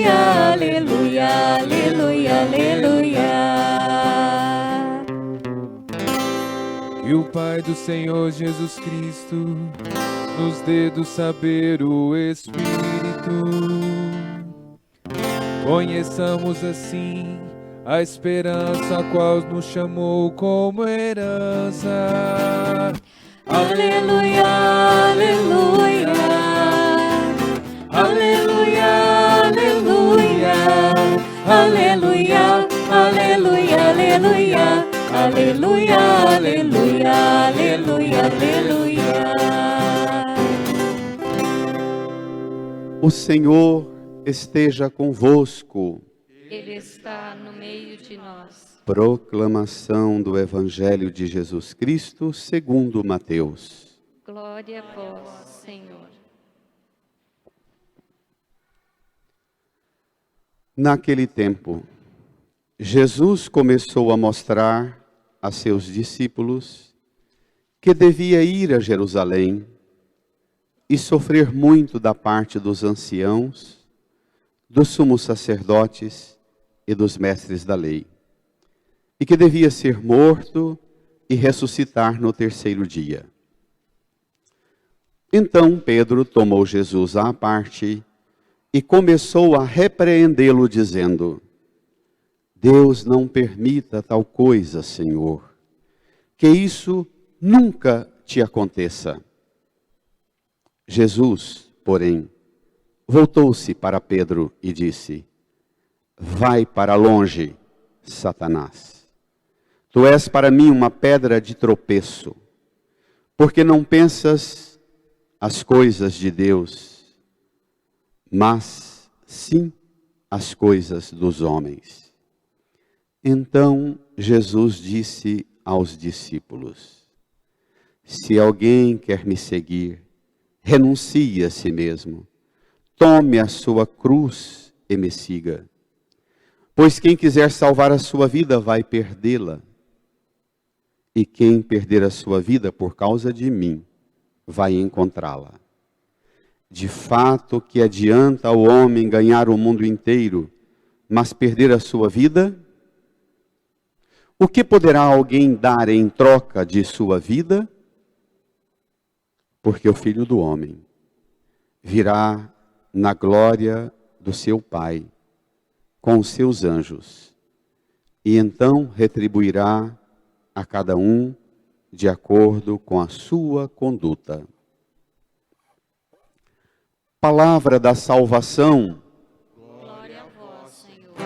aleluia, aleluia, aleluia, aleluia. Que o Pai do Senhor Jesus Cristo nos dê do saber o Espírito. Conheçamos assim a esperança a qual nos chamou como herança. Aleluia, aleluia, aleluia, aleluia, aleluia, aleluia, aleluia, aleluia, aleluia, aleluia, aleluia. O Senhor esteja convosco. Ele está no meio de nós. Proclamação do Evangelho de Jesus Cristo segundo Mateus. Glória a vós, Senhor. Naquele tempo, Jesus começou a mostrar a seus discípulos que devia ir a Jerusalém e sofrer muito da parte dos anciãos, dos sumos sacerdotes e dos mestres da lei, e que devia ser morto e ressuscitar no terceiro dia. Então Pedro tomou Jesus à parte e começou a repreendê-lo, dizendo: Deus não permita tal coisa, Senhor, que isso nunca te aconteça. Jesus, porém, voltou-se para Pedro e disse: Vai para longe, Satanás. Tu és para mim uma pedra de tropeço, porque não pensas as coisas de Deus, mas sim as coisas dos homens. Então Jesus disse aos discípulos: Se alguém quer me seguir, renuncie a si mesmo, tome a sua cruz e me siga. Pois quem quiser salvar a sua vida vai perdê-la, e quem perder a sua vida por causa de mim vai encontrá-la. De fato, que adianta ao homem ganhar o mundo inteiro, mas perder a sua vida? O que poderá alguém dar em troca de sua vida? Porque o Filho do Homem virá na glória do seu Pai, com os seus anjos, e então retribuirá a cada um de acordo com a sua conduta. Palavra da salvação. Glória a vós, Senhor.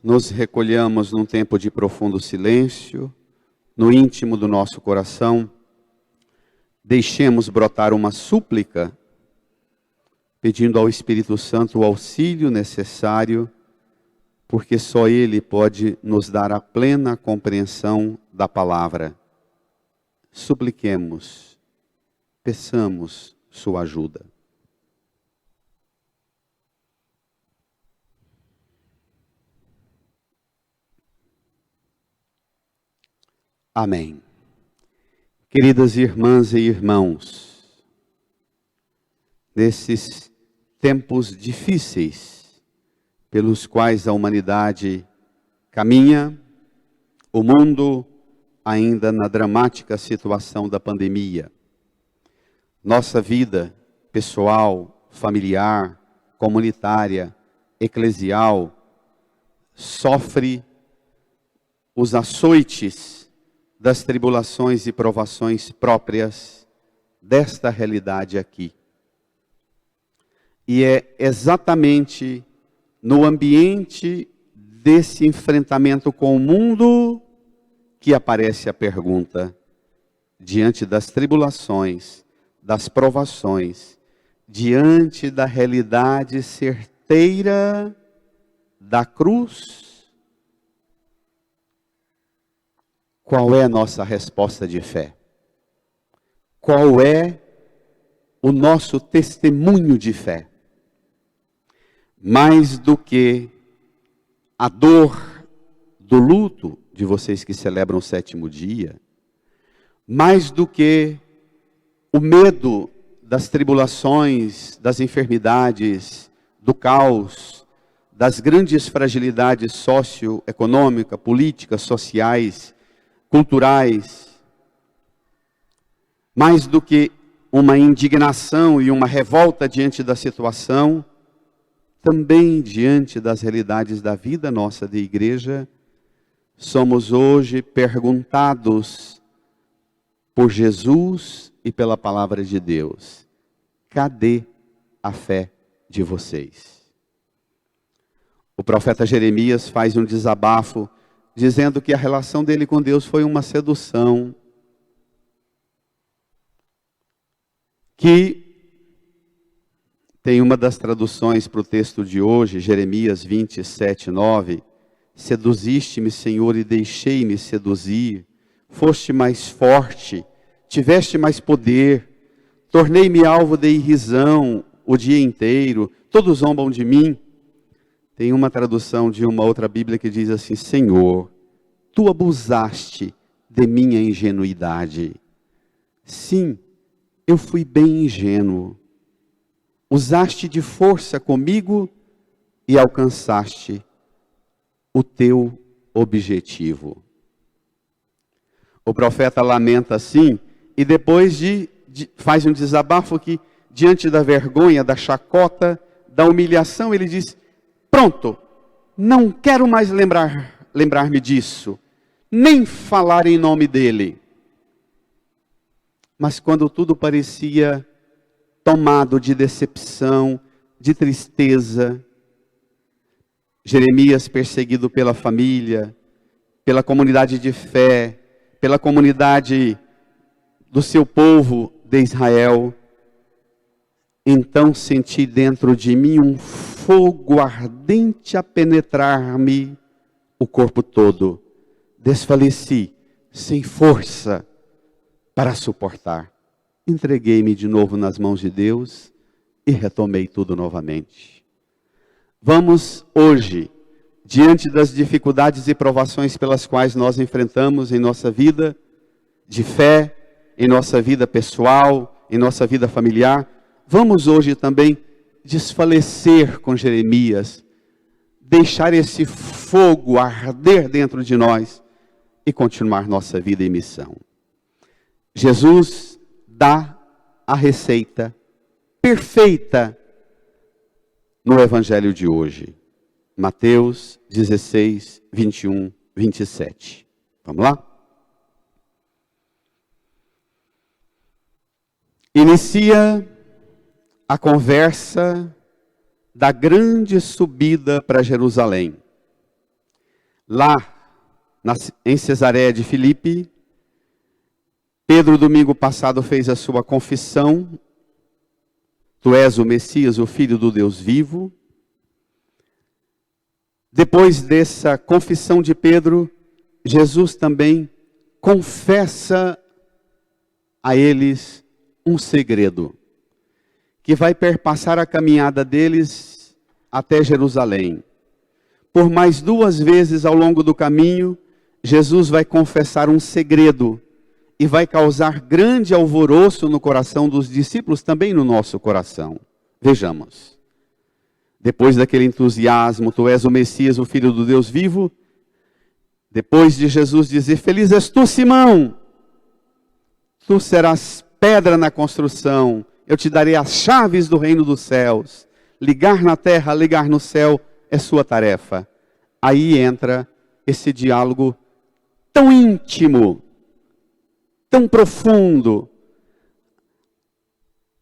Nos recolhamos num tempo de profundo silêncio, no íntimo do nosso coração. Deixemos brotar uma súplica, pedindo ao Espírito Santo o auxílio necessário, porque só Ele pode nos dar a plena compreensão da palavra. Supliquemos, peçamos sua ajuda. Amém. Queridas irmãs e irmãos, nesses tempos difíceis pelos quais a humanidade caminha, o mundo ainda na dramática situação da pandemia, nossa vida pessoal, familiar, comunitária, eclesial, sofre os açoites das tribulações e provações próprias desta realidade aqui. E é exatamente no ambiente desse enfrentamento com o mundo que aparece a pergunta, diante das tribulações, das provações, diante da realidade certeira da cruz, qual é a nossa resposta de fé? qual é o nosso testemunho de fé. Mais do que a dor do luto de vocês que celebram o 7º dia, mais do que o medo das tribulações, das enfermidades, do caos, das grandes fragilidades socioeconômicas, políticas, sociais, culturais, mais do que uma indignação e uma revolta diante da situação, também diante das realidades da vida nossa de igreja, somos hoje perguntados por Jesus e pela palavra de Deus: cadê a fé de vocês? O profeta Jeremias faz um desabafo, dizendo que a relação dele com Deus foi uma sedução, que tem uma das traduções para o texto de hoje, Jeremias 27:9, seduziste-me, Senhor, e deixei-me seduzir, foste mais forte, tiveste mais poder, tornei-me alvo de irrisão o dia inteiro, todos zombam de mim. Tem uma tradução de uma outra Bíblia que diz assim: Senhor, tu abusaste de minha ingenuidade. Sim, eu fui bem ingênuo. Usaste de força comigo e alcançaste o teu objetivo. O profeta lamenta assim, e depois faz um desabafo que, diante da vergonha, da chacota, da humilhação, ele diz: pronto, não quero mais lembrar-me disso, nem falar em nome dele. Mas quando tudo parecia tomado de decepção, de tristeza, Jeremias, perseguido pela família, pela comunidade de fé, pela comunidade do seu povo de Israel, então senti dentro de mim um fogo ardente a penetrar-me o corpo todo. Desfaleci, sem força para suportar. Entreguei-me de novo nas mãos de Deus e retomei tudo novamente. Vamos hoje, diante das dificuldades e provações pelas quais nós enfrentamos em nossa vida de fé, em nossa vida pessoal, em nossa vida familiar, vamos hoje também desfalecer com Jeremias, deixar esse fogo arder dentro de nós e continuar nossa vida e missão. Jesus dá a receita perfeita no Evangelho de hoje. Mateus 16, 21, 27. Vamos lá? Inicia a conversa da grande subida para Jerusalém. Lá, em Cesareia de Filipe, Pedro, domingo passado, fez a sua confissão: tu és o Messias, o Filho do Deus vivo. Depois dessa confissão de Pedro, Jesus também confessa a eles um segredo, que vai perpassar a caminhada deles até Jerusalém. Por mais 2 vezes ao longo do caminho, Jesus vai confessar um segredo, e vai causar grande alvoroço no coração dos discípulos, também no nosso coração. Vejamos. Depois daquele entusiasmo, tu és o Messias, o Filho do Deus vivo. Depois de Jesus dizer: feliz és tu, Simão, tu serás pedra na construção, eu te darei as chaves do reino dos céus. Ligar na terra, ligar no céu é sua tarefa. Aí entra esse diálogo tão íntimo, tão profundo,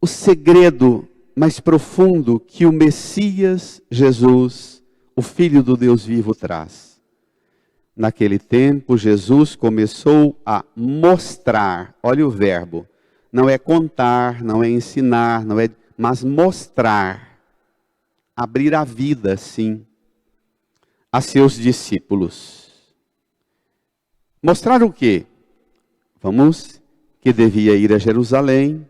o segredo mais profundo que o Messias Jesus, o Filho do Deus vivo, traz. Naquele tempo, Jesus começou a mostrar, olha o verbo, não é contar, não é ensinar, mas mostrar, abrir a vida, sim, a seus discípulos. Mostrar o quê? Vamos que devia ir a Jerusalém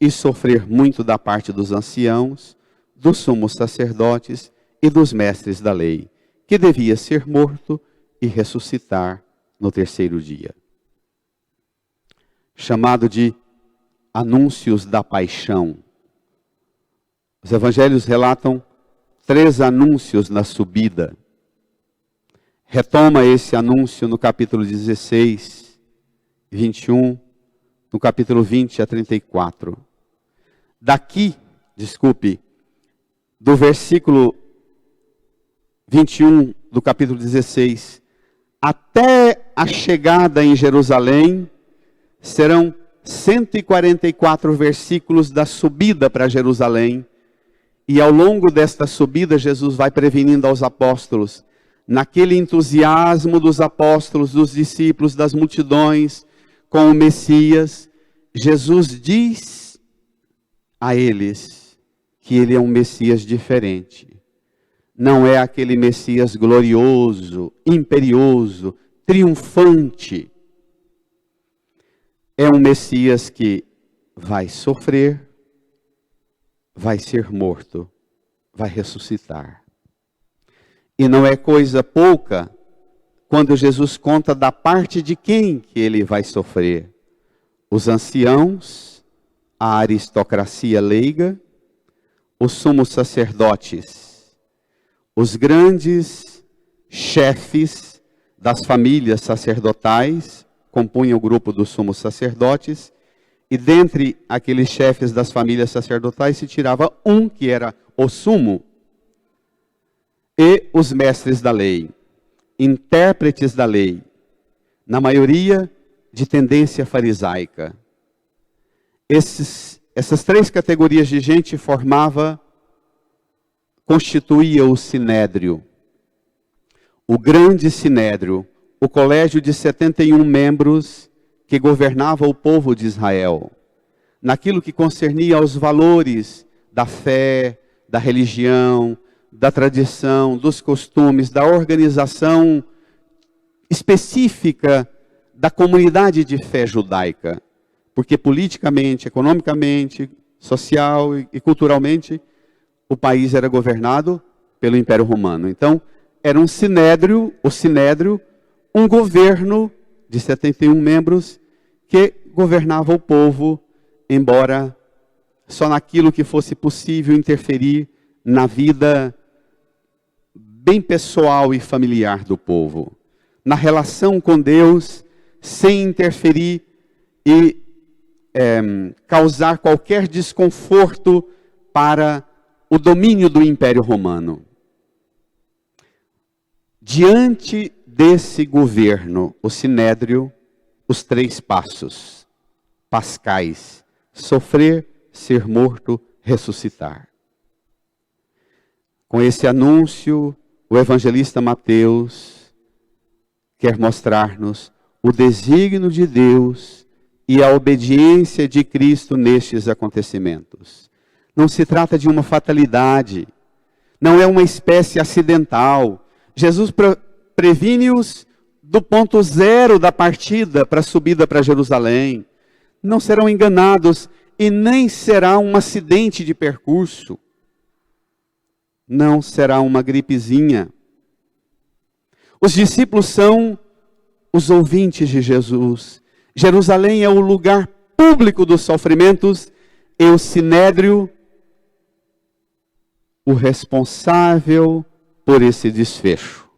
e sofrer muito da parte dos anciãos, dos sumos sacerdotes e dos mestres da lei, que devia ser morto e ressuscitar no terceiro dia. Chamado de anúncios da paixão. Os evangelhos relatam 3 anúncios na subida. Retoma esse anúncio no capítulo 16, 21, no capítulo 20 a 34. Do versículo 21 do capítulo 16, até a chegada em Jerusalém, serão 144 versículos da subida para Jerusalém. E ao longo desta subida, Jesus vai prevenindo aos apóstolos, naquele entusiasmo dos apóstolos, dos discípulos, das multidões, com o Messias, Jesus diz a eles que ele é um Messias diferente. Não é aquele Messias glorioso, imperioso, triunfante. É um Messias que vai sofrer, vai ser morto, vai ressuscitar. E não é coisa pouca quando Jesus conta da parte de quem que ele vai sofrer. Os anciãos, a aristocracia leiga, os sumos sacerdotes, os grandes chefes das famílias sacerdotais, compunham o grupo dos sumos sacerdotes, e dentre aqueles chefes das famílias sacerdotais se tirava um que era o sumo, e os mestres da lei, intérpretes da lei, na maioria de tendência farisaica. Essas 3 categorias de gente constituía o Sinédrio, o grande Sinédrio, o colégio de 71 membros que governava o povo de Israel, naquilo que concernia aos valores da fé, da religião, da tradição, dos costumes, da organização específica da comunidade de fé judaica, porque politicamente, economicamente, social e culturalmente, o país era governado pelo Império Romano. Então, era um sinédrio, um governo de 71 membros que governava o povo, embora só naquilo que fosse possível interferir na vida bem pessoal e familiar do povo, na relação com Deus, sem interferir e causar qualquer desconforto para o domínio do Império Romano. Diante desse governo, o Sinédrio, os 3 passos pascais: sofrer, ser morto, ressuscitar. Com esse anúncio, o evangelista Mateus quer mostrar-nos o desígnio de Deus e a obediência de Cristo nestes acontecimentos. Não se trata de uma fatalidade, não é uma espécie acidental. Jesus previne-os do ponto zero da partida para a subida para Jerusalém. Não serão enganados e nem será um acidente de percurso. Não será uma gripezinha. Os discípulos são os ouvintes de Jesus. Jerusalém é o lugar público dos sofrimentos e o Sinédrio, o responsável por esse desfecho.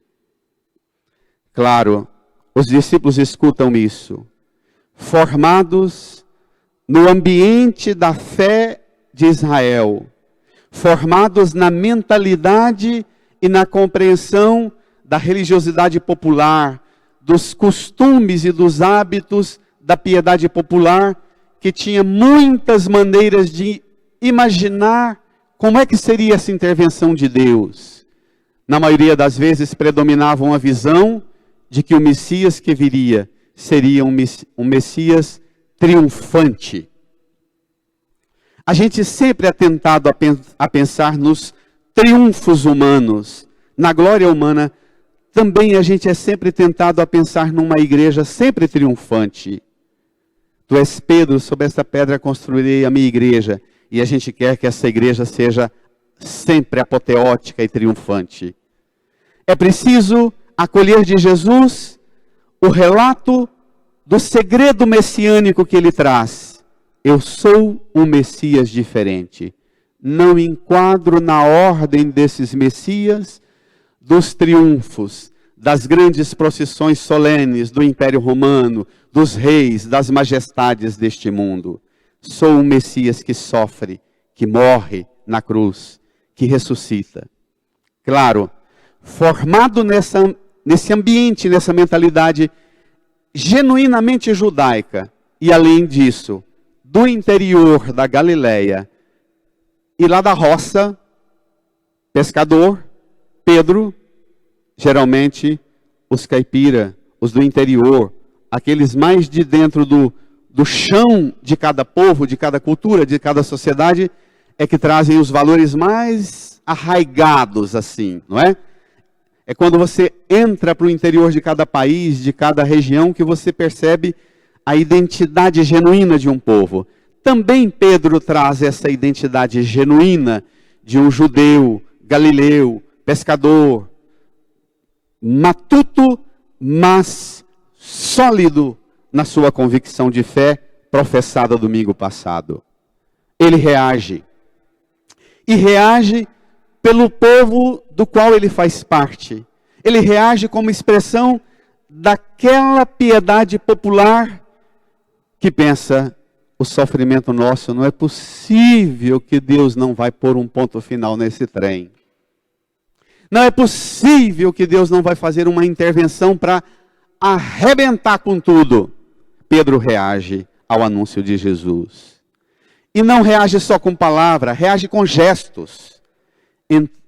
Claro, os discípulos escutam isso, formados no ambiente da fé de Israel, formados na mentalidade e na compreensão da religiosidade popular, dos costumes e dos hábitos da piedade popular, que tinha muitas maneiras de imaginar como é que seria essa intervenção de Deus. Na maioria das vezes predominava uma visão de que o Messias que viria seria um Messias triunfante. A gente sempre é tentado a pensar nos triunfos humanos, na glória humana. Também a gente é sempre tentado a pensar numa igreja sempre triunfante. Tu és Pedro, sobre essa pedra construirei a minha igreja. E a gente quer que essa igreja seja sempre apoteótica e triunfante. É preciso acolher de Jesus o relato do segredo messiânico que ele traz. Eu sou um Messias diferente. Não enquadro na ordem desses Messias, dos triunfos, das grandes procissões solenes do Império Romano, dos reis, das majestades deste mundo. Sou um Messias que sofre, que morre na cruz, que ressuscita. Claro, formado nesse ambiente, nessa mentalidade genuinamente judaica, e além disso, do interior da Galileia, e lá da roça, pescador, Pedro, geralmente os caipira, os do interior, aqueles mais de dentro do chão de cada povo, de cada cultura, de cada sociedade, é que trazem os valores mais arraigados assim, não é? É quando você entra para o interior de cada país, de cada região, que você percebe a identidade genuína de um povo. Também Pedro traz essa identidade genuína de um judeu, galileu, pescador, matuto, mas sólido na sua convicção de fé professada domingo passado. Ele reage. E reage pelo povo do qual ele faz parte. Ele reage como expressão daquela piedade popular que pensa: o sofrimento nosso, não é possível que Deus não vai pôr um ponto final nesse trem. Não é possível que Deus não vai fazer uma intervenção para arrebentar com tudo. Pedro reage ao anúncio de Jesus. E não reage só com palavra, reage com gestos.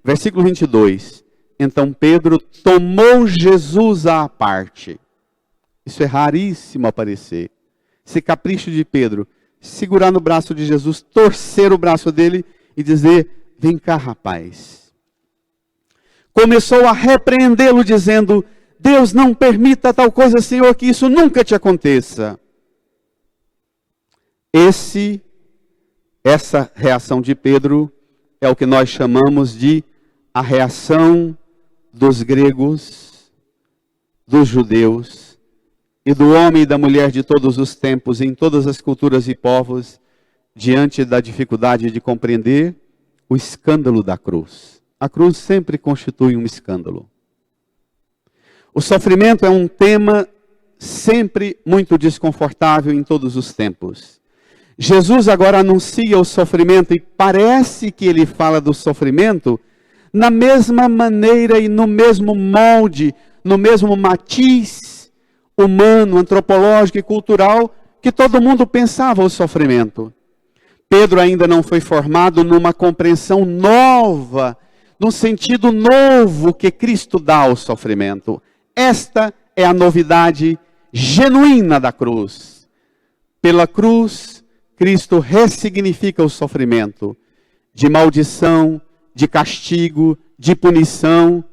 Versículo 22. Então Pedro tomou Jesus à parte. Isso é raríssimo aparecer. Esse capricho de Pedro, segurar no braço de Jesus, torcer o braço dele e dizer: vem cá, rapaz. Começou a repreendê-lo dizendo: Deus, não permita tal coisa, Senhor, que isso nunca te aconteça. Essa reação de Pedro é o que nós chamamos de a reação dos gregos, dos judeus e do homem e da mulher de todos os tempos, em todas as culturas e povos, diante da dificuldade de compreender o escândalo da cruz. A cruz sempre constitui um escândalo. O sofrimento é um tema sempre muito desconfortável em todos os tempos. Jesus agora anuncia o sofrimento e parece que ele fala do sofrimento na mesma maneira e no mesmo molde, no mesmo matiz humano, antropológico e cultural que todo mundo pensava o sofrimento. Pedro ainda não foi formado numa compreensão nova, num sentido novo que Cristo dá ao sofrimento. Esta é a novidade genuína da cruz. Pela cruz, Cristo ressignifica o sofrimento de maldição, de castigo, de punição.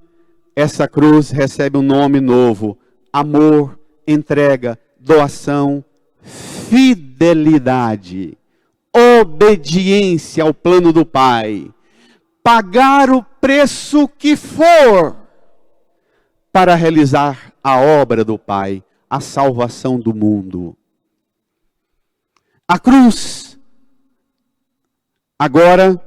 Essa cruz recebe um nome novo: amor, entrega, doação, fidelidade, obediência ao plano do Pai. Pagar o preço que for para realizar a obra do Pai, a salvação do mundo. A cruz. Agora,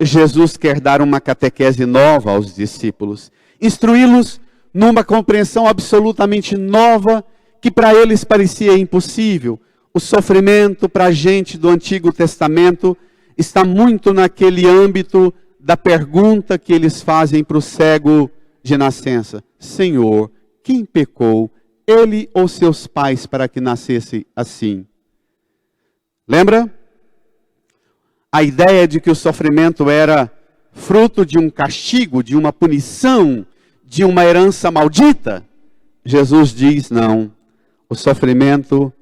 Jesus quer dar uma catequese nova aos discípulos, instruí-los numa compreensão absolutamente nova que para eles parecia impossível. O sofrimento para a gente do Antigo Testamento está muito naquele âmbito da pergunta que eles fazem para o cego de nascença: Senhor, quem pecou, ele ou seus pais, para que nascesse assim? Lembra? A ideia de que o sofrimento era fruto de um castigo, de uma punição, de uma herança maldita. Jesus diz: não, o sofrimento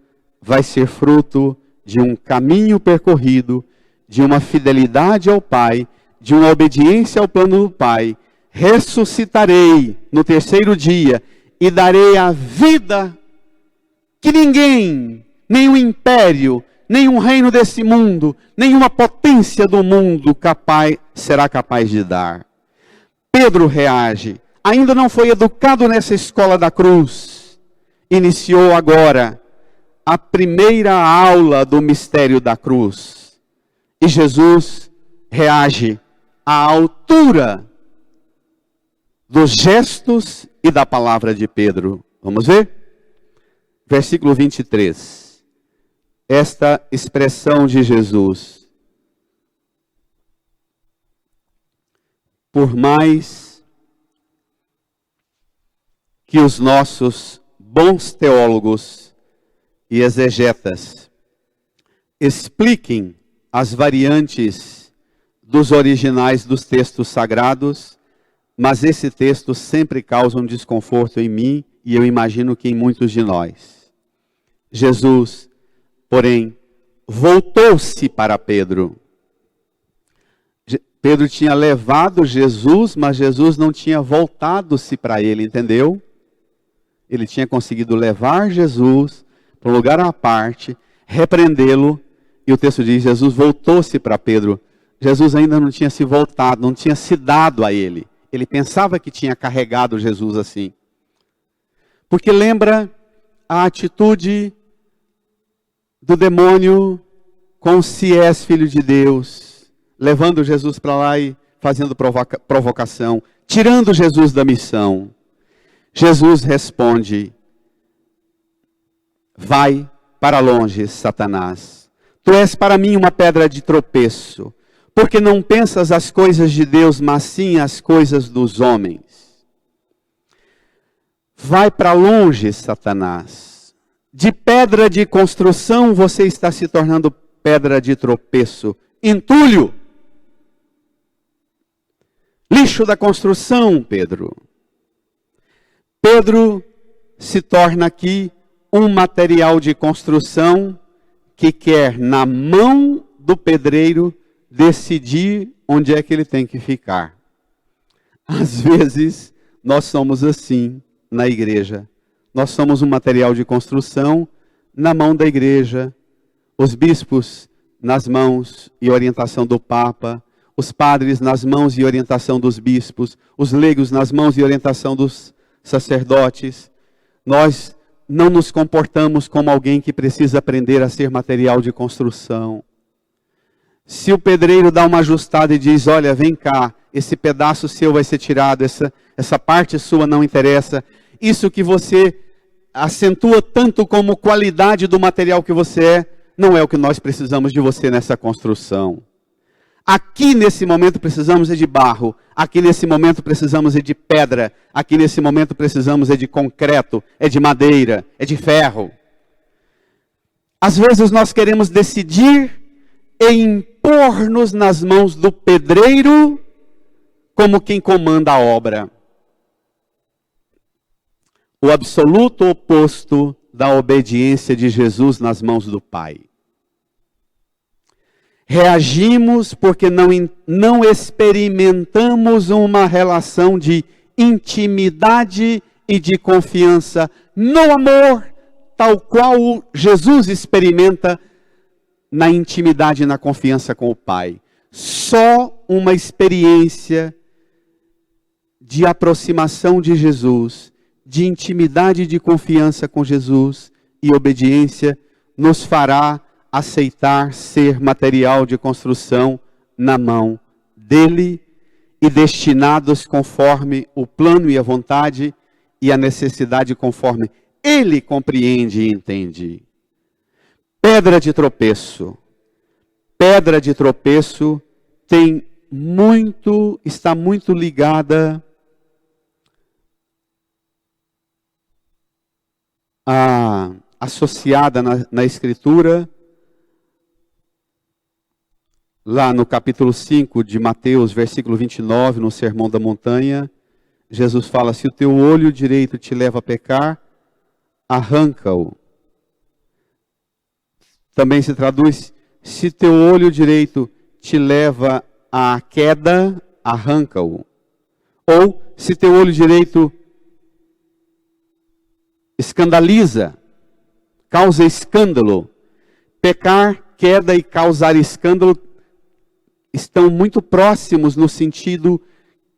vai ser fruto de um caminho percorrido, de uma fidelidade ao Pai, de uma obediência ao plano do Pai. Ressuscitarei no terceiro dia e darei a vida que ninguém nenhum império, nenhum reino desse mundo, nenhuma potência do mundo será capaz de dar. Pedro reage. Ainda não foi educado nessa escola da cruz. Iniciou agora a primeira aula do mistério da cruz. E Jesus reage à altura dos gestos e da palavra de Pedro. Vamos ver? Versículo 23. Esta expressão de Jesus. Por mais que os nossos bons teólogos e exegetas expliquem as variantes dos originais dos textos sagrados, mas esse texto sempre causa um desconforto em mim e eu imagino que em muitos de nós. Jesus, porém, voltou-se para Pedro. Pedro tinha levado Jesus, mas Jesus não tinha voltado-se para ele, entendeu? Ele tinha conseguido levar Jesus para um lugar à parte, repreendê-lo, e o texto diz, Jesus voltou-se para Pedro. Jesus ainda não tinha se voltado, não tinha se dado a ele. Ele pensava que tinha carregado Jesus assim. Porque lembra a atitude do demônio com se és filho de Deus, levando Jesus para lá e fazendo provocação, tirando Jesus da missão. Jesus responde, vai para longe, Satanás. Tu és para mim uma pedra de tropeço, porque não pensas as coisas de Deus, mas sim as coisas dos homens. Vai para longe, Satanás. De pedra de construção, você está se tornando pedra de tropeço. Entulho. Lixo da construção, Pedro. Pedro se torna aqui um material de construção que quer, na mão do pedreiro, decidir onde é que ele tem que ficar. Às vezes, nós somos assim na igreja. Nós somos um material de construção na mão da igreja. Os bispos nas mãos e orientação do Papa. Os padres nas mãos e orientação dos bispos. Os leigos nas mãos e orientação dos sacerdotes. Nós não nos comportamos como alguém que precisa aprender a ser material de construção. Se o pedreiro dá uma ajustada e diz, olha, vem cá, esse pedaço seu vai ser tirado, essa parte sua não interessa, isso que você acentua tanto como qualidade do material que você é, não é o que nós precisamos de você nessa construção. Aqui nesse momento precisamos de barro, aqui nesse momento precisamos de pedra, aqui nesse momento precisamos de concreto, de madeira, de ferro. Às vezes nós queremos decidir e impor-nos nas mãos do pedreiro como quem comanda a obra. O absoluto oposto da obediência de Jesus nas mãos do Pai. Reagimos porque não experimentamos uma relação de intimidade e de confiança no amor, tal qual Jesus experimenta na intimidade e na confiança com o Pai. Só uma experiência de aproximação de Jesus, de intimidade e de confiança com Jesus e obediência nos fará aceitar ser material de construção na mão dele e destinados conforme o plano e a vontade e a necessidade conforme ele compreende e entende. Pedra de tropeço. Pedra de tropeço está muito ligada associada na Escritura, lá no capítulo 5 de Mateus, versículo 29, no Sermão da Montanha, Jesus fala, se o teu olho direito te leva a pecar, arranca-o. Também se traduz, se teu olho direito te leva à queda, arranca-o. Ou, se teu olho direito escandaliza, causa escândalo. Pecar, queda e causar escândalo estão muito próximos no sentido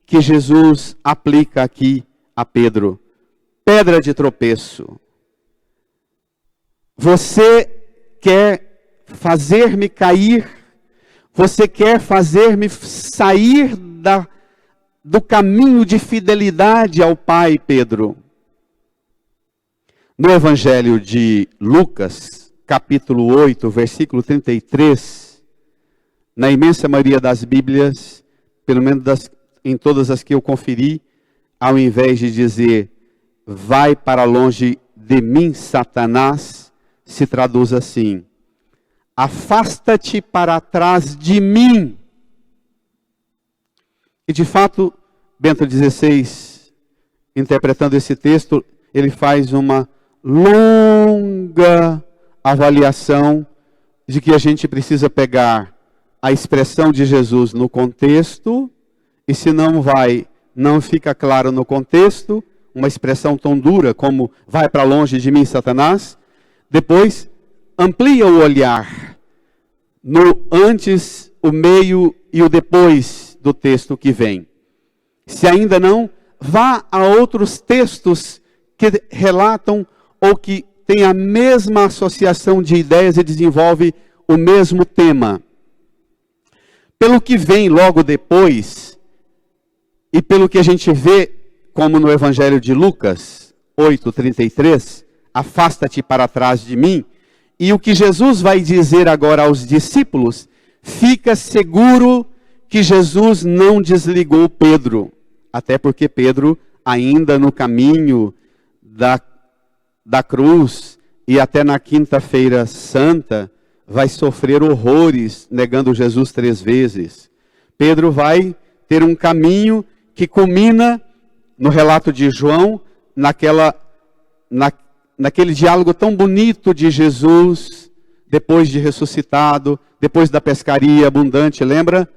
que Jesus aplica aqui a Pedro. Pedra de tropeço. Você quer fazer-me cair? Você quer fazer-me sair do caminho de fidelidade ao Pai, Pedro? No Evangelho de Lucas, capítulo 8, versículo 33, na imensa maioria das Bíblias, pelo menos em todas as que eu conferi, ao invés de dizer, vai para longe de mim, Satanás, se traduz assim, afasta-te para trás de mim. E de fato, Bento XVI, interpretando esse texto, ele faz uma longa avaliação de que a gente precisa pegar a expressão de Jesus no contexto, e se não fica claro no contexto, uma expressão tão dura como vai para longe de mim, Satanás, depois amplia o olhar no antes, o meio e o depois do texto que vem. Se ainda não, vá a outros textos que relatam ou que têm a mesma associação de ideias e desenvolve o mesmo tema. Pelo que vem logo depois, e pelo que a gente vê, como no Evangelho de Lucas 8:33, afasta-te para trás de mim, e o que Jesus vai dizer agora aos discípulos, fica seguro que Jesus não desligou Pedro, até porque Pedro, ainda no caminho da cruz, e até na quinta-feira santa, vai sofrer horrores, negando Jesus 3 vezes. Pedro vai ter um caminho que culmina, no relato de João, naquele diálogo tão bonito de Jesus, depois de ressuscitado, depois da pescaria abundante, lembra?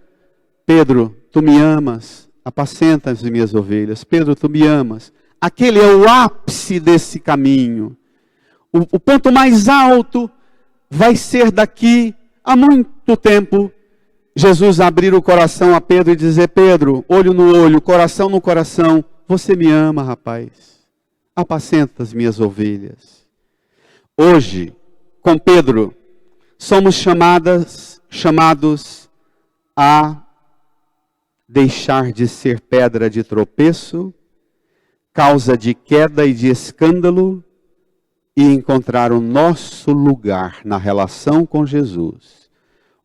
Pedro, tu me amas, apacenta as minhas ovelhas. Pedro, tu me amas. Aquele é o ápice desse caminho. O ponto mais alto vai ser daqui a muito tempo, Jesus abrir o coração a Pedro e dizer, Pedro, olho no olho, coração no coração, você me ama, rapaz. Apacenta as minhas ovelhas. Hoje, com Pedro, somos chamados a deixar de ser pedra de tropeço, causa de queda e de escândalo, e encontrar o nosso lugar na relação com Jesus.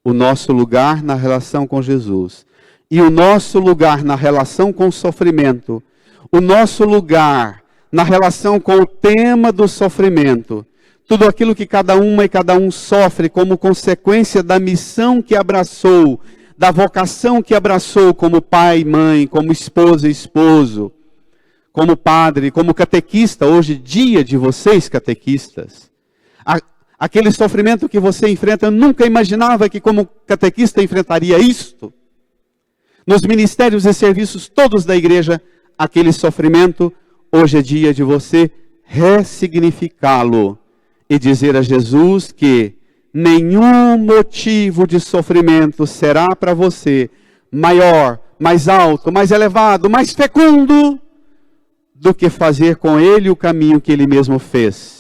O nosso lugar na relação com Jesus. E o nosso lugar na relação com o sofrimento. O nosso lugar na relação com o tema do sofrimento. Tudo aquilo que cada uma e cada um sofre como consequência da missão que abraçou, da vocação que abraçou como pai e mãe, como esposa e esposo, como padre, como catequista, hoje dia de vocês catequistas. Aquele sofrimento que você enfrenta, eu nunca imaginava que como catequista enfrentaria isto. Nos ministérios e serviços todos da igreja, aquele sofrimento, hoje é dia de você ressignificá-lo e dizer a Jesus que nenhum motivo de sofrimento será para você maior, mais alto, mais elevado, mais fecundo do que fazer com ele o caminho que ele mesmo fez.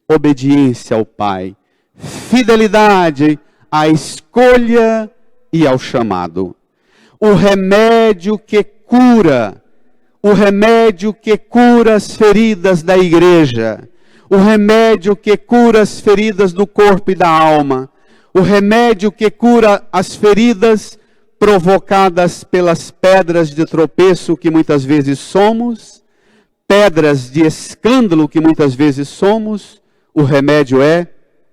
Obediência ao Pai, fidelidade à escolha e ao chamado. O remédio que cura as feridas da igreja, o remédio que cura as feridas do corpo e da alma, o remédio que cura as feridas provocadas pelas pedras de tropeço que muitas vezes somos, pedras de escândalo que muitas vezes somos, o remédio é,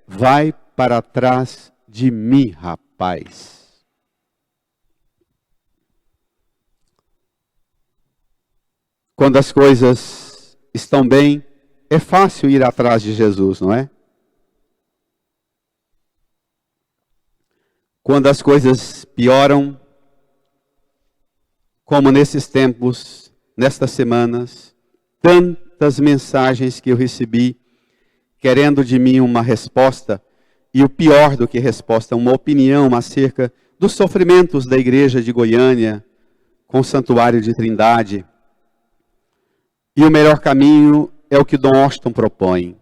vai para trás de mim, rapaz. Quando as coisas estão bem, é fácil ir atrás de Jesus, não é? Quando as coisas pioram, como nesses tempos, nestas semanas, tantas mensagens que eu recebi, querendo de mim uma resposta, e o pior do que resposta, uma opinião acerca dos sofrimentos da igreja de Goiânia, com o Santuário de Trindade. E o melhor caminho é o que Dom Washington propõe: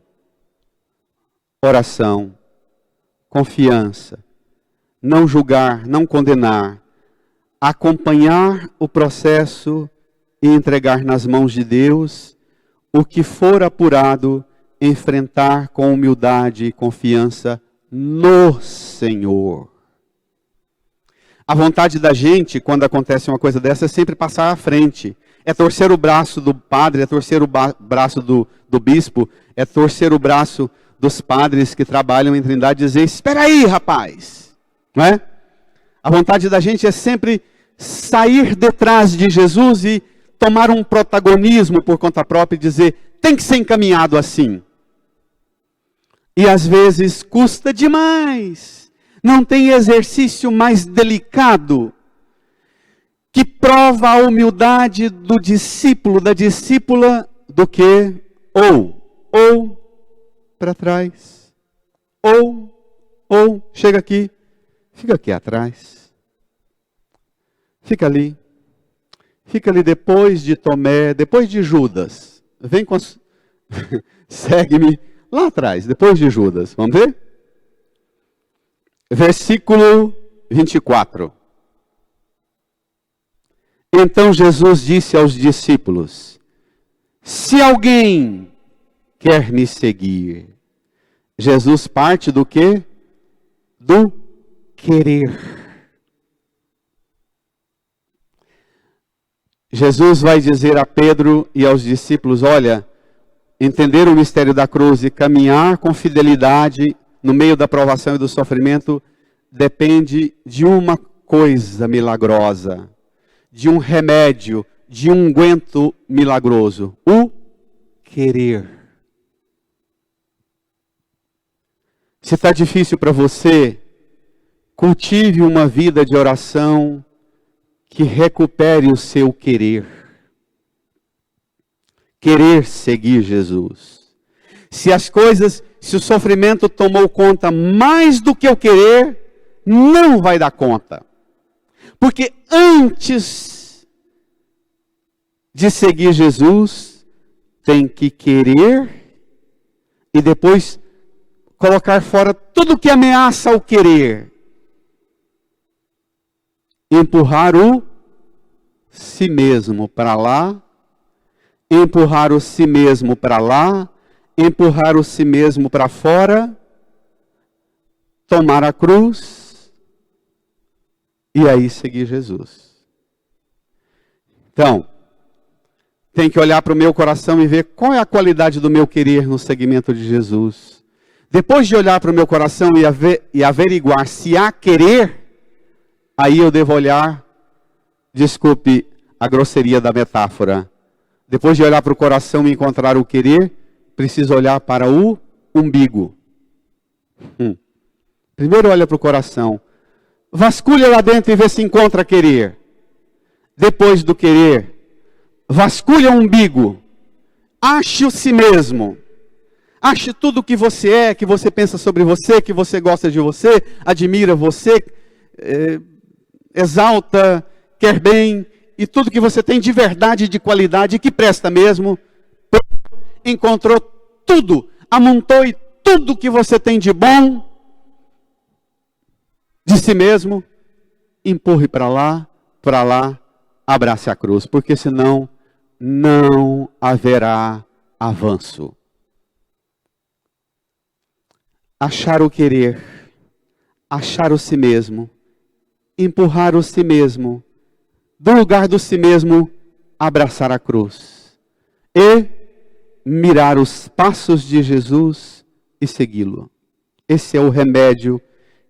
oração, confiança, não julgar, não condenar, acompanhar o processo e entregar nas mãos de Deus o que for apurado, enfrentar com humildade e confiança no Senhor. A vontade da gente, quando acontece uma coisa dessa, é sempre passar à frente. É torcer o braço do padre, é torcer o braço do bispo, é torcer o braço dos padres que trabalham em Trindade e dizer: espera aí, rapaz. Não é? A vontade da gente é sempre sair detrás de Jesus e tomar um protagonismo por conta própria e dizer: tem que ser encaminhado assim. E às vezes custa demais. Não tem exercício mais delicado que prova a humildade do discípulo, da discípula, do que ou para trás, ou chega aqui, fica aqui atrás, fica ali depois de Tomé, depois de Judas, vem com segue-me lá atrás, depois de Judas, vamos ver? Versículo 24. Então Jesus disse aos discípulos: se alguém quer me seguir, Jesus parte do quê? Do querer. Jesus vai dizer a Pedro e aos discípulos: olha, entender o mistério da cruz e caminhar com fidelidade no meio da provação e do sofrimento depende de uma coisa milagrosa, de um remédio, de um unguento milagroso: o querer. Se está difícil para você, cultive uma vida de oração que recupere o seu querer. Querer seguir Jesus. Se o sofrimento tomou conta mais do que o querer, não vai dar conta. Porque antes de seguir Jesus, tem que querer e depois colocar fora tudo que ameaça o querer. Empurrar o si mesmo para lá, empurrar o si mesmo para lá, empurrar o si mesmo para fora, tomar a cruz e aí seguir Jesus. Então, tem que olhar para o meu coração e ver qual é a qualidade do meu querer no seguimento de Jesus. Depois de olhar para o meu coração e averiguar se há querer, aí eu devo olhar, desculpe a grosseria da metáfora, depois de olhar para o coração e encontrar o querer, preciso olhar para o umbigo. Primeiro olha para o coração, vasculha lá dentro e vê se encontra querer. Depois do querer, vasculha o umbigo, ache o si mesmo. Ache tudo o que você é, que você pensa sobre você, que você gosta de você, admira você, exalta, quer bem, e tudo que você tem de verdade, de qualidade, que presta mesmo. Encontrou tudo, amontoe tudo que você tem de bom, de si mesmo, empurre para lá, abrace a cruz, porque senão não haverá avanço. Achar o querer, achar o si mesmo, empurrar o si mesmo, do lugar do si mesmo, abraçar a cruz e mirar os passos de Jesus e segui-lo. Esse é o remédio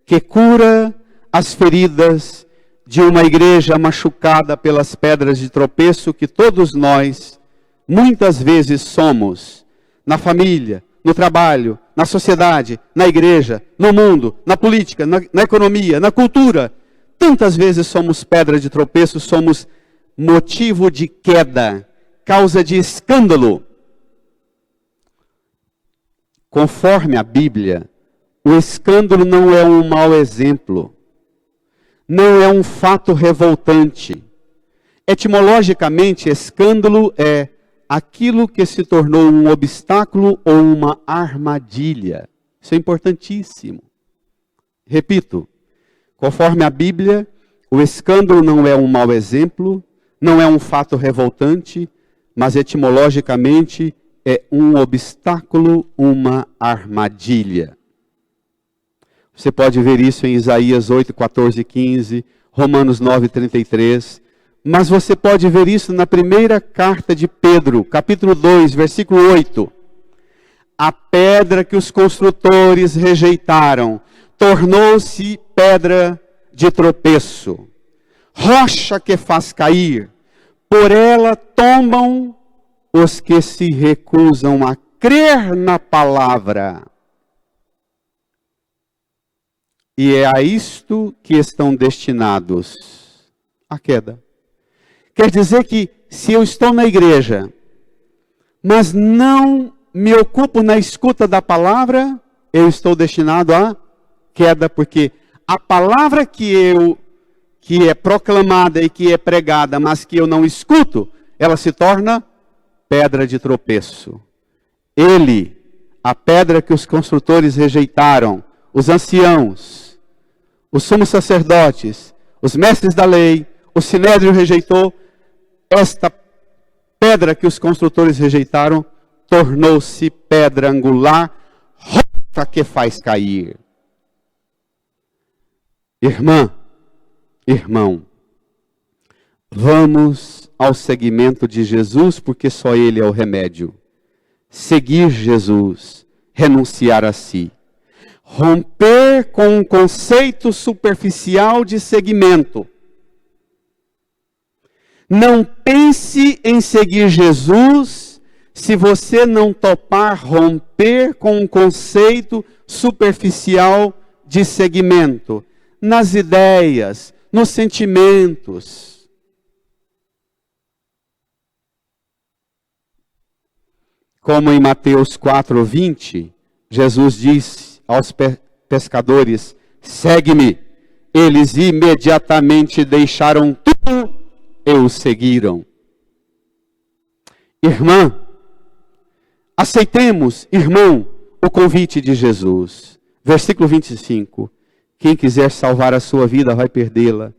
que cura as feridas de uma igreja machucada pelas pedras de tropeço que todos nós, muitas vezes, somos, na família, no trabalho, na sociedade, na igreja, no mundo, na política, na economia, na cultura. Tantas vezes somos pedra de tropeço, somos motivo de queda, causa de escândalo. Conforme a Bíblia, o escândalo não é um mau exemplo, não é um fato revoltante. Etimologicamente, escândalo é aquilo que se tornou um obstáculo ou uma armadilha. Isso é importantíssimo. Repito, conforme a Bíblia, o escândalo não é um mau exemplo, não é um fato revoltante, mas etimologicamente é um obstáculo, uma armadilha. Você pode ver isso em Isaías 8, 14 e 15, Romanos 9, 33, mas você pode ver isso na primeira carta de Pedro, capítulo 2, versículo 8. A pedra que os construtores rejeitaram tornou-se pedra de tropeço, rocha que faz cair, por ela tombam os que se recusam a crer na palavra. E é a isto que estão destinados a queda. Quer dizer que se eu estou na igreja, mas não me ocupo na escuta da palavra, eu estou destinado a queda, porque a palavra que é proclamada e que é pregada, mas que eu não escuto, ela se torna pedra de tropeço. Ele, a pedra que os construtores rejeitaram, os anciãos, os sumos sacerdotes, os mestres da lei, o sinédrio rejeitou, esta pedra que os construtores rejeitaram, tornou-se pedra angular, rocha que faz cair. Irmã, irmão, vamos ao seguimento de Jesus, porque só Ele é o remédio. Seguir Jesus, renunciar a si. Romper com um conceito superficial de seguimento. Não pense em seguir Jesus se você não topar romper com um conceito superficial de seguimento. Nas ideias, nos sentimentos. Como em Mateus 4:20, Jesus diz aos pescadores: segue-me. Eles imediatamente deixaram tudo e o seguiram. Irmã, aceitemos, irmão, o convite de Jesus. Versículo 25. Quem quiser salvar a sua vida vai perdê-la.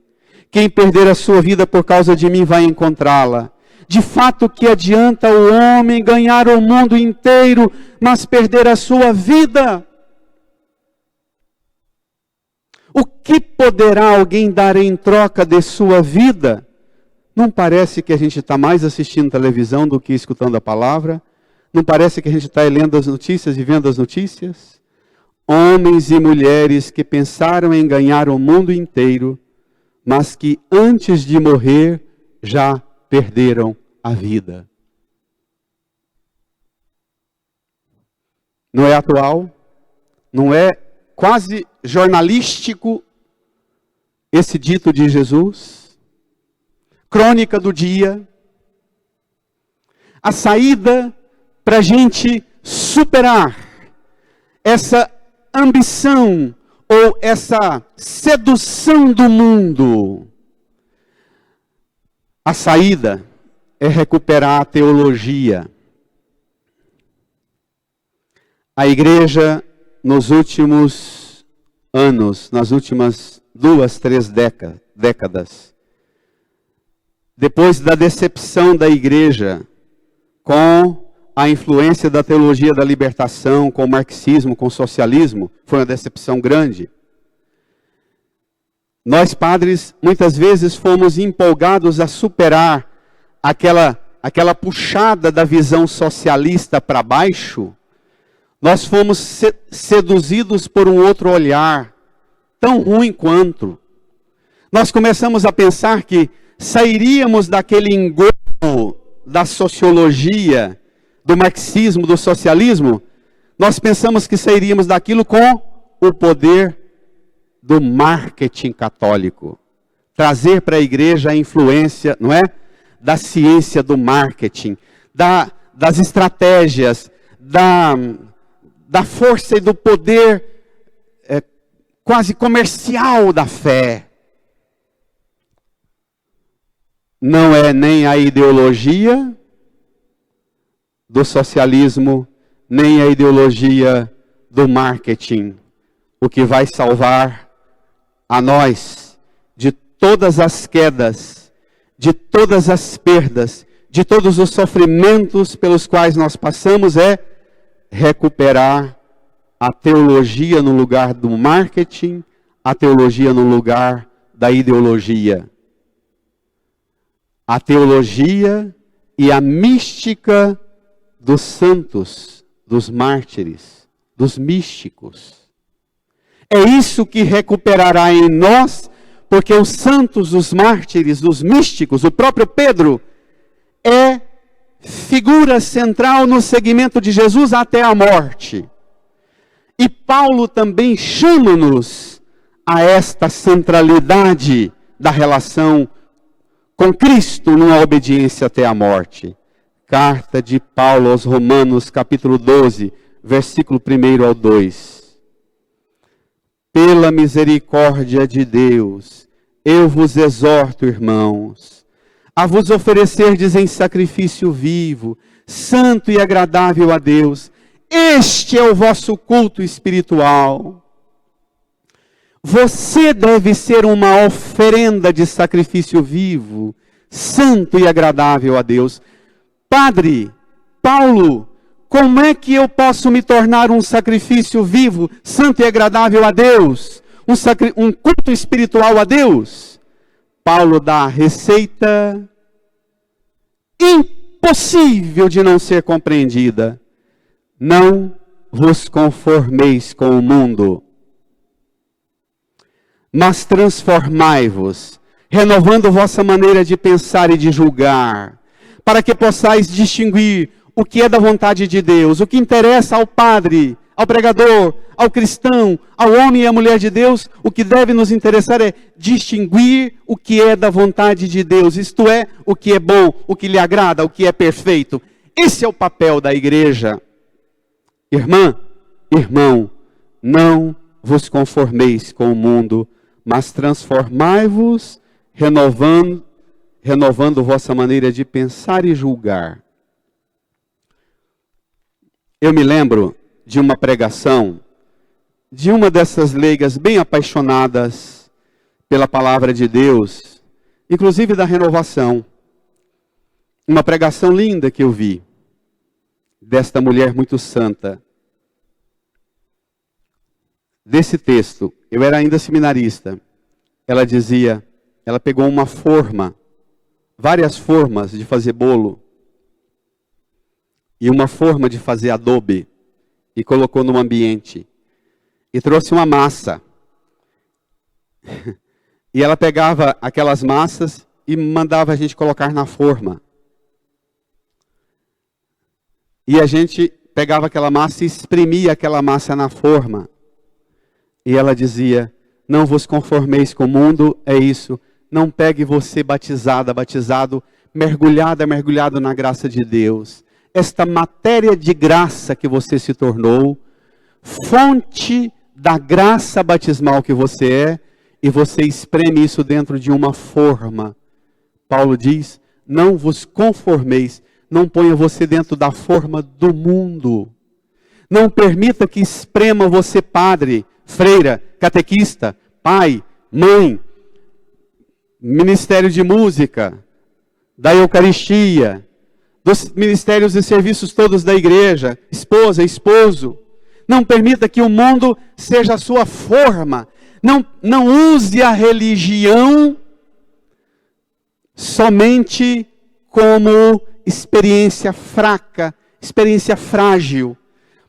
Quem perder a sua vida por causa de mim vai encontrá-la. De fato, que adianta o homem ganhar o mundo inteiro, mas perder a sua vida? O que poderá alguém dar em troca de sua vida? Não parece que a gente está mais assistindo televisão do que escutando a palavra? Não parece que a gente está lendo as notícias e vendo as notícias? Homens e mulheres que pensaram em ganhar o mundo inteiro, mas que antes de morrer já perderam a vida. Não é atual? Não é quase jornalístico esse dito de Jesus? Crônica do dia. A saída para a gente superar essa ambição ou essa sedução do mundo. A saída é recuperar a teologia. A igreja, nos últimos anos, nas últimas 2, 3 décadas, depois da decepção da igreja com a influência da teologia da libertação, com o marxismo, com o socialismo, foi uma decepção grande. Nós, padres, muitas vezes fomos empolgados a superar aquela puxada da visão socialista para baixo. Nós fomos seduzidos por um outro olhar, tão ruim quanto. Nós começamos a pensar que sairíamos daquele engodo da sociologia, do marxismo, do socialismo. Nós pensamos que sairíamos daquilo com o poder do marketing católico. Trazer para a igreja a influência, não é? Da ciência do marketing, das estratégias, da força e do poder quase comercial da fé. Não é nem a ideologia do socialismo, nem a ideologia do marketing o que vai salvar a nós de todas as quedas, de todas as perdas, de todos os sofrimentos pelos quais nós passamos, é recuperar a teologia no lugar do marketing, a teologia no lugar da ideologia. A teologia e a mística dos santos, dos mártires, dos místicos. É isso que recuperará em nós, porque os santos, os mártires, os místicos, o próprio Pedro, é figura central no seguimento de Jesus até a morte. E Paulo também chama-nos a esta centralidade da relação com Cristo numa obediência até a morte. Carta de Paulo aos Romanos, capítulo 12, versículo 1 ao 2. Pela misericórdia de Deus, eu vos exorto, irmãos, a vos oferecerdes em sacrifício vivo, santo e agradável a Deus. Este é o vosso culto espiritual. Você deve ser uma oferenda de sacrifício vivo, santo e agradável a Deus. Padre, Paulo, como é que eu posso me tornar um sacrifício vivo, santo e agradável a Deus? Um culto espiritual a Deus? Paulo dá a receita impossível de não ser compreendida. Não vos conformeis com o mundo, mas transformai-vos, renovando vossa maneira de pensar e de julgar, para que possais distinguir o que é da vontade de Deus, o que interessa ao padre, ao pregador, ao cristão, ao homem e à mulher de Deus. O que deve nos interessar é distinguir o que é da vontade de Deus, isto é, o que é bom, o que lhe agrada, o que é perfeito. Esse é o papel da igreja. Irmã, irmão, não vos conformeis com o mundo, mas transformai-vos, renovando vossa maneira de pensar e julgar. Eu me lembro de uma pregação de uma dessas leigas bem apaixonadas pela palavra de Deus, inclusive da renovação. Uma pregação linda que eu vi, desta mulher muito santa. Desse texto, eu era ainda seminarista. Ela dizia, ela pegou uma forma, várias formas de fazer bolo, e uma forma de fazer adobe, e colocou num ambiente, e trouxe uma massa. E ela pegava aquelas massas e mandava a gente colocar na forma. E a gente pegava aquela massa e espremia aquela massa na forma. E ela dizia, não vos conformeis com o mundo, é isso. Não pegue você batizado, mergulhado na graça de Deus. Esta matéria de graça que você se tornou, fonte da graça batismal que você é, e você espreme isso dentro de uma forma. Paulo diz, não vos conformeis, não ponha você dentro da forma do mundo. Não permita que esprema você padre, freira, catequista, pai, mãe, ministério de música, da Eucaristia, dos ministérios e serviços todos da igreja, esposa, esposo. Não permita que o mundo seja a sua forma. Não use a religião somente como experiência fraca, experiência frágil,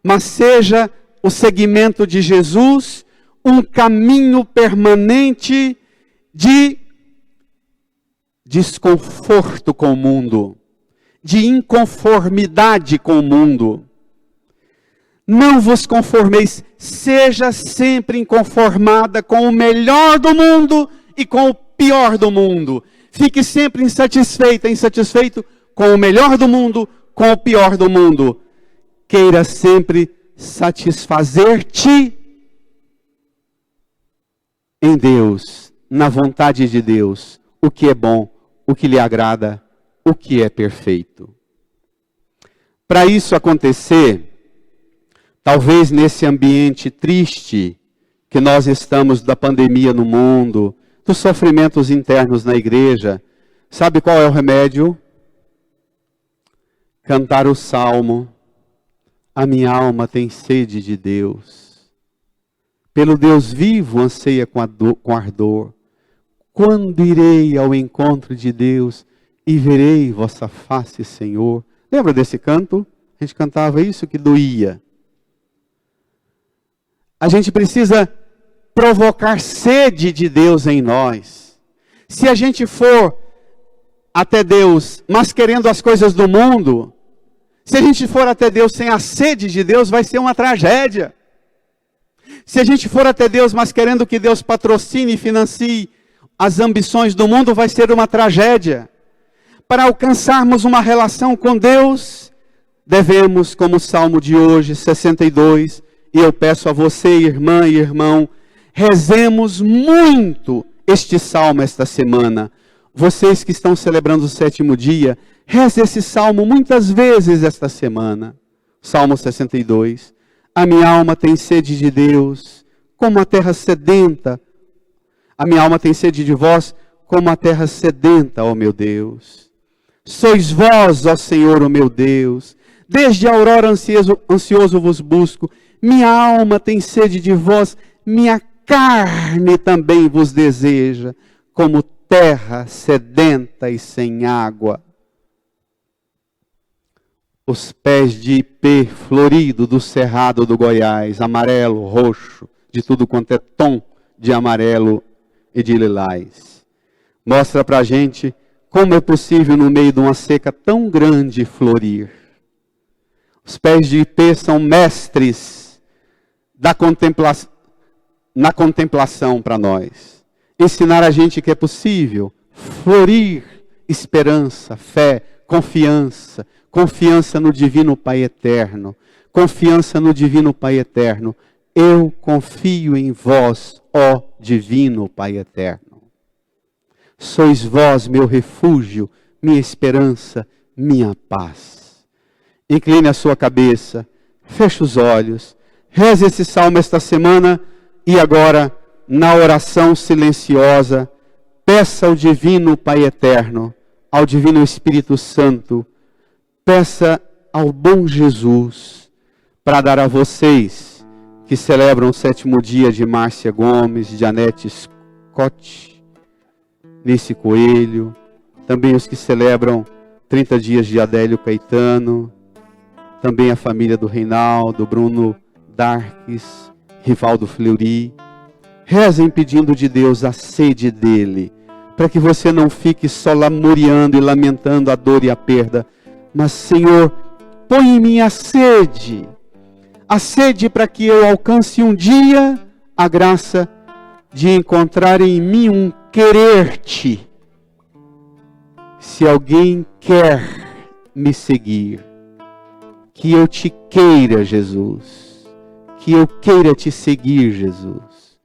mas seja o seguimento de Jesus um caminho permanente de desconforto com o mundo, de inconformidade com o mundo. Não vos conformeis, seja sempre inconformada com o melhor do mundo e com o pior do mundo. Fique sempre insatisfeito com o melhor do mundo, com o pior do mundo. Queira sempre satisfazer-te em Deus, na vontade de Deus, o que é bom, o que lhe agrada, o que é perfeito. Para isso acontecer, talvez nesse ambiente triste que nós estamos da pandemia no mundo, dos sofrimentos internos na igreja, sabe qual é o remédio? Cantar o salmo: a minha alma tem sede de Deus, pelo Deus vivo anseia com ardor. Quando irei ao encontro de Deus e verei vossa face, Senhor? Lembra desse canto? A gente cantava isso que doía. A gente precisa provocar sede de Deus em nós. Se a gente for até Deus, mas querendo as coisas do mundo, se a gente for até Deus sem a sede de Deus, vai ser uma tragédia. Se a gente for até Deus, mas querendo que Deus patrocine e financie as ambições do mundo, vai ser uma tragédia. Para alcançarmos uma relação com Deus, devemos, como o Salmo de hoje, 62, e eu peço a você, irmã e irmão, rezemos muito este salmo esta semana. Vocês que estão celebrando o 7º dia, reze esse salmo muitas vezes esta semana. Salmo 62. A minha alma tem sede de Deus, como a terra sedenta. A minha alma tem sede de vós, como a terra sedenta, ó meu Deus. Sois vós, ó Senhor, ó meu Deus. Desde a aurora ansioso vos busco. Minha alma tem sede de vós, minha carne também vos deseja, como terra sedenta e sem água. Os pés de ipê florido do cerrado do Goiás, amarelo, roxo, de tudo quanto é tom de amarelo e de lilás. Mostra pra gente como é possível no meio de uma seca tão grande florir. Os pés de ipê são mestres na contemplação para nós. Ensinar a gente que é possível florir esperança, fé, confiança. Confiança no Divino Pai Eterno. Confiança no Divino Pai Eterno. Eu confio em vós, ó Divino Pai Eterno. Sois vós meu refúgio, minha esperança, minha paz. Incline a sua cabeça, feche os olhos, reze esse salmo esta semana e agora, na oração silenciosa, peça ao Divino Pai Eterno, ao Divino Espírito Santo, peça ao bom Jesus para dar a vocês que celebram o 7º dia de Márcia Gomes, de Anete Scott, Nice Coelho, também os que celebram 30 dias de Adélio Caetano, também a família do Reinaldo, Bruno Darques, Rivaldo Fleury. Rezem pedindo de Deus a sede dele, para que você não fique só lamuriando e lamentando a dor e a perda, mas, Senhor, põe em mim a sede para que eu alcance um dia a graça de encontrar em mim um querer-te. Se alguém quer me seguir, que eu te queira, Jesus, que eu queira te seguir, Jesus,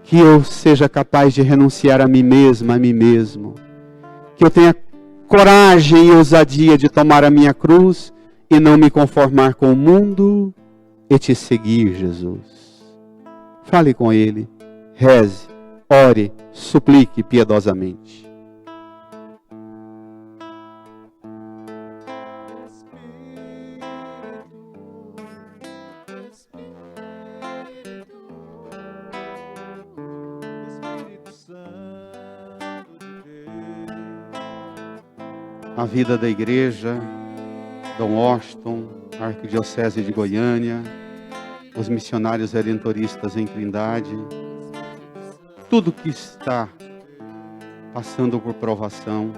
que eu seja capaz de renunciar a mim mesma, a mim mesmo, que eu tenha coragem e ousadia de tomar a minha cruz e não me conformar com o mundo e te seguir, Jesus. Fale com Ele, reze, ore, suplique piedosamente. A vida da igreja, Dom Washington, Arquidiocese de Goiânia, os missionários redentoristas em Trindade, tudo que está passando por provação,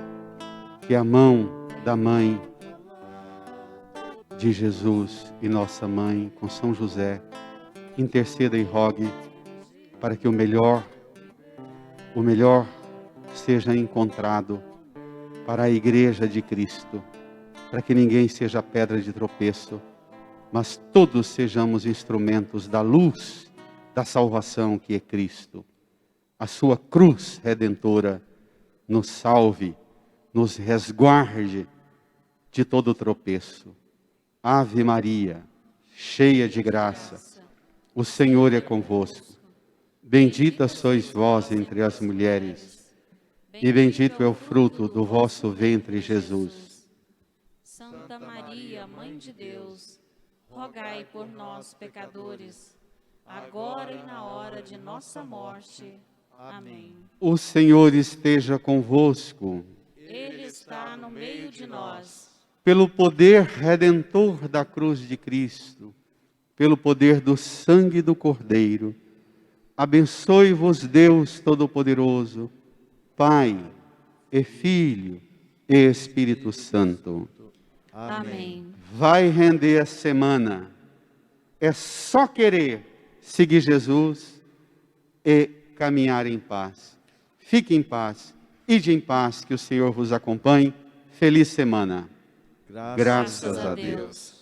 que a mão da Mãe de Jesus e nossa Mãe, com São José, interceda e rogue para que o melhor seja encontrado para a igreja de Cristo, para que ninguém seja pedra de tropeço, mas todos sejamos instrumentos da luz da salvação que é Cristo. A sua cruz redentora nos salve, nos resguarde de todo tropeço. Ave Maria, cheia de graça, o Senhor é convosco. Bendita sois vós entre as mulheres, e bendito é o fruto do vosso ventre, Jesus. Santa Maria, Mãe de Deus, rogai por nós, pecadores, agora e na hora de nossa morte. Amém. O Senhor esteja convosco. Ele está no meio de nós. Pelo poder redentor da cruz de Cristo, pelo poder do sangue do Cordeiro, abençoe-vos Deus Todo-Poderoso, Pai e Filho e Espírito Santo. Amém. Vai render a semana. É só querer seguir Jesus e caminhar em paz. Fique em paz, ide em paz, que o Senhor vos acompanhe. Feliz semana. Graças a Deus.